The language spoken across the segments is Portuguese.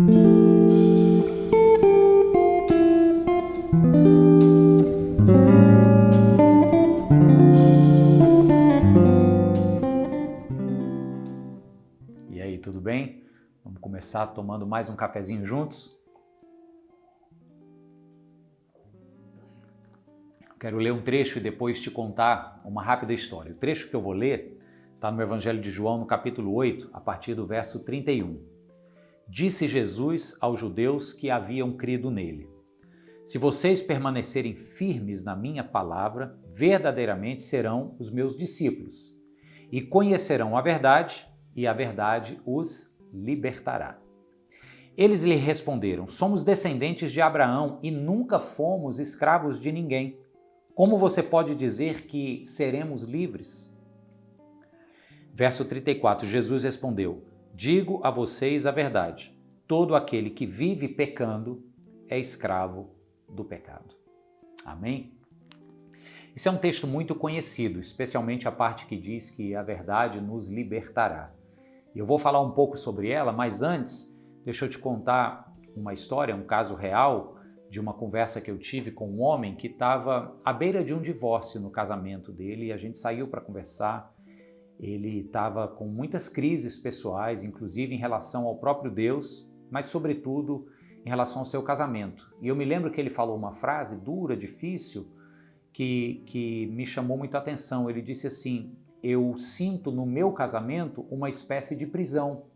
E aí, tudo bem? Vamos começar tomando mais um cafezinho juntos? Quero ler um trecho e depois te contar uma rápida história. O trecho que eu vou ler está no Evangelho de João, no capítulo 8, a partir do verso 31. Disse Jesus aos judeus que haviam crido nele: se vocês permanecerem firmes na minha palavra, verdadeiramente serão os meus discípulos e conhecerão a verdade, e a verdade os libertará. Eles lhe responderam: somos descendentes de Abraão e nunca fomos escravos de ninguém. Como você pode dizer que seremos livres? Verso 34, Jesus respondeu: digo a vocês a verdade, todo aquele que vive pecando é escravo do pecado. Amém? Esse é um texto muito conhecido, especialmente a parte que diz que a verdade nos libertará. Eu vou falar um pouco sobre ela, mas antes, deixa eu te contar uma história, um caso real de uma conversa que eu tive com um homem que estava à beira de um divórcio no casamento dele e a gente saiu para conversar. Ele estava com muitas crises pessoais, inclusive em relação ao próprio Deus, mas sobretudo em relação ao seu casamento. E eu me lembro que ele falou uma frase dura, difícil, que me chamou muito a atenção. Ele disse assim: eu sinto no meu casamento uma espécie de prisão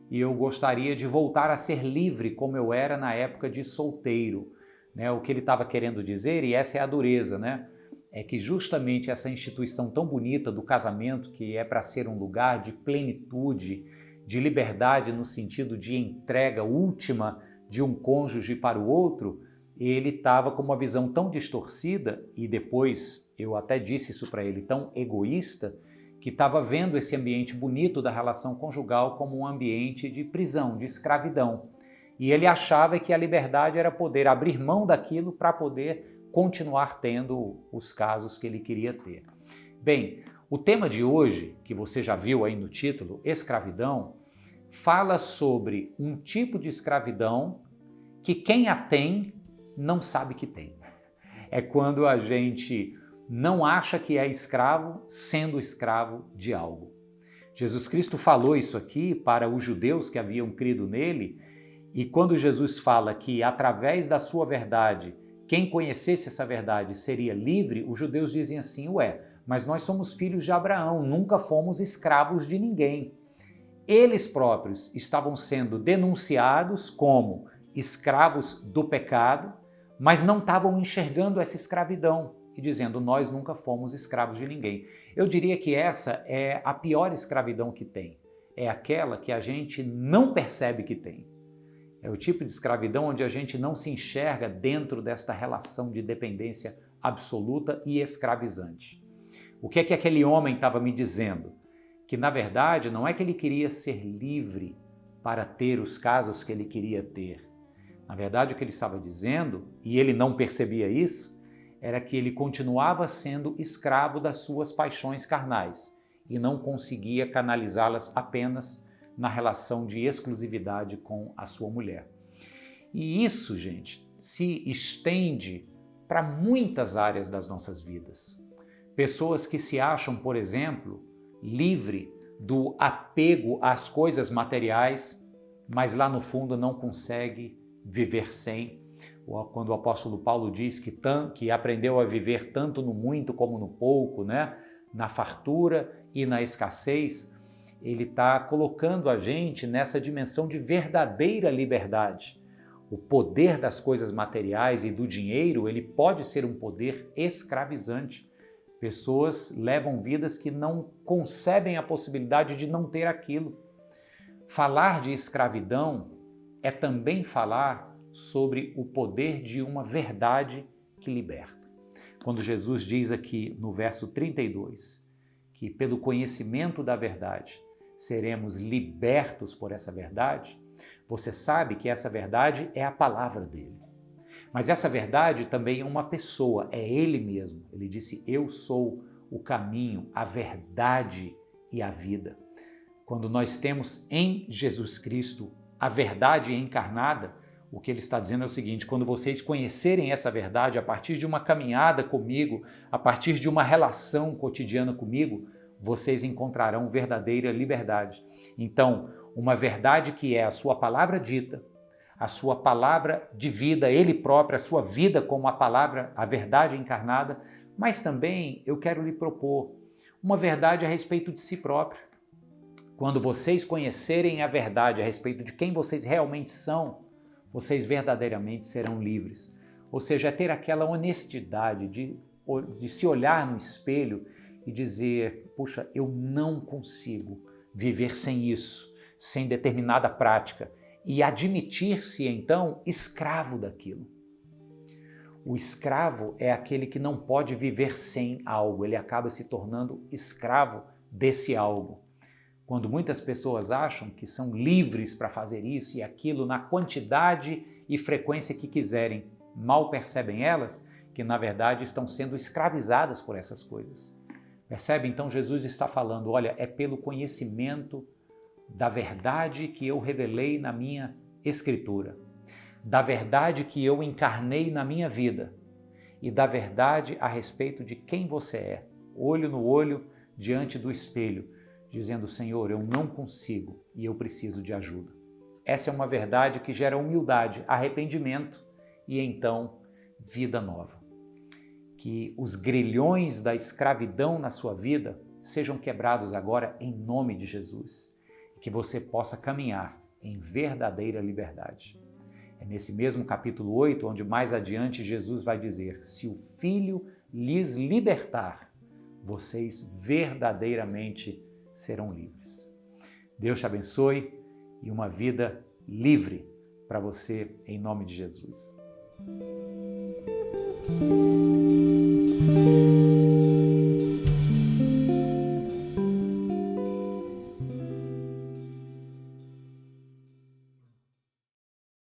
e eu gostaria de voltar a ser livre como eu era na época de solteiro. Né? O que ele estava querendo dizer, e essa é a dureza, né? É que justamente essa instituição tão bonita do casamento, que é para ser um lugar de plenitude, de liberdade no sentido de entrega última de um cônjuge para o outro, ele estava com uma visão tão distorcida, e depois eu até disse isso para ele, tão egoísta, que estava vendo esse ambiente bonito da relação conjugal como um ambiente de prisão, de escravidão. E ele achava que a liberdade era poder abrir mão daquilo para poder continuar tendo os casos que ele queria ter. Bem, o tema de hoje, que você já viu aí no título, escravidão, fala sobre um tipo de escravidão que quem a tem não sabe que tem. É quando a gente não acha que é escravo, sendo escravo de algo. Jesus Cristo falou isso aqui para os judeus que haviam crido nele, e quando Jesus fala que através da sua verdade, quem conhecesse essa verdade seria livre, os judeus dizem assim: ué, mas nós somos filhos de Abraão, nunca fomos escravos de ninguém. Eles próprios estavam sendo denunciados como escravos do pecado, mas não estavam enxergando essa escravidão e dizendo: nós nunca fomos escravos de ninguém. Eu diria que essa é a pior escravidão que tem. É aquela que a gente não percebe que tem. É o tipo de escravidão onde a gente não se enxerga dentro desta relação de dependência absoluta e escravizante. O que é que aquele homem estava me dizendo? Que na verdade não é que ele queria ser livre para ter os casos que ele queria ter. Na verdade, o que ele estava dizendo, e ele não percebia isso, era que ele continuava sendo escravo das suas paixões carnais e não conseguia canalizá-las apenas na relação de exclusividade com a sua mulher. E isso, gente, se estende para muitas áreas das nossas vidas. Pessoas que se acham, por exemplo, livre do apego às coisas materiais, mas lá no fundo não consegue viver sem. Quando o apóstolo Paulo diz que aprendeu a viver tanto no muito como no pouco, né? Na fartura e na escassez, ele está colocando a gente nessa dimensão de verdadeira liberdade. O poder das coisas materiais e do dinheiro, ele pode ser um poder escravizante. Pessoas levam vidas que não concebem a possibilidade de não ter aquilo. Falar de escravidão é também falar sobre o poder de uma verdade que liberta. Quando Jesus diz aqui no verso 32 que pelo conhecimento da verdade seremos libertos por essa verdade, você sabe que essa verdade é a palavra dele. Mas essa verdade também é uma pessoa, é ele mesmo. Ele disse: eu sou o caminho, a verdade e a vida. Quando nós temos em Jesus Cristo a verdade encarnada, o que ele está dizendo é o seguinte: quando vocês conhecerem essa verdade a partir de uma caminhada comigo, a partir de uma relação cotidiana comigo, vocês encontrarão verdadeira liberdade. Então, uma verdade que é a sua palavra dita, a sua palavra de vida, ele próprio, a sua vida como a palavra, a verdade encarnada, mas também eu quero lhe propor uma verdade a respeito de si próprio. Quando vocês conhecerem a verdade a respeito de quem vocês realmente são, vocês verdadeiramente serão livres. Ou seja, é ter aquela honestidade de se olhar no espelho e dizer: puxa, eu não consigo viver sem isso, sem determinada prática, e admitir-se então escravo daquilo. O escravo é aquele que não pode viver sem algo, ele acaba se tornando escravo desse algo. Quando muitas pessoas acham que são livres para fazer isso e aquilo na quantidade e frequência que quiserem, mal percebem elas que na verdade estão sendo escravizadas por essas coisas. Percebe? Então Jesus está falando: olha, é pelo conhecimento da verdade que eu revelei na minha Escritura, da verdade que eu encarnei na minha vida e da verdade a respeito de quem você é, olho no olho, diante do espelho, dizendo: Senhor, eu não consigo e eu preciso de ajuda. Essa é uma verdade que gera humildade, arrependimento e então vida nova. Que os grilhões da escravidão na sua vida sejam quebrados agora em nome de Jesus. Que você possa caminhar em verdadeira liberdade. É nesse mesmo capítulo 8, onde mais adiante Jesus vai dizer: se o Filho lhes libertar, vocês verdadeiramente serão livres. Deus te abençoe e uma vida livre para você, em nome de Jesus.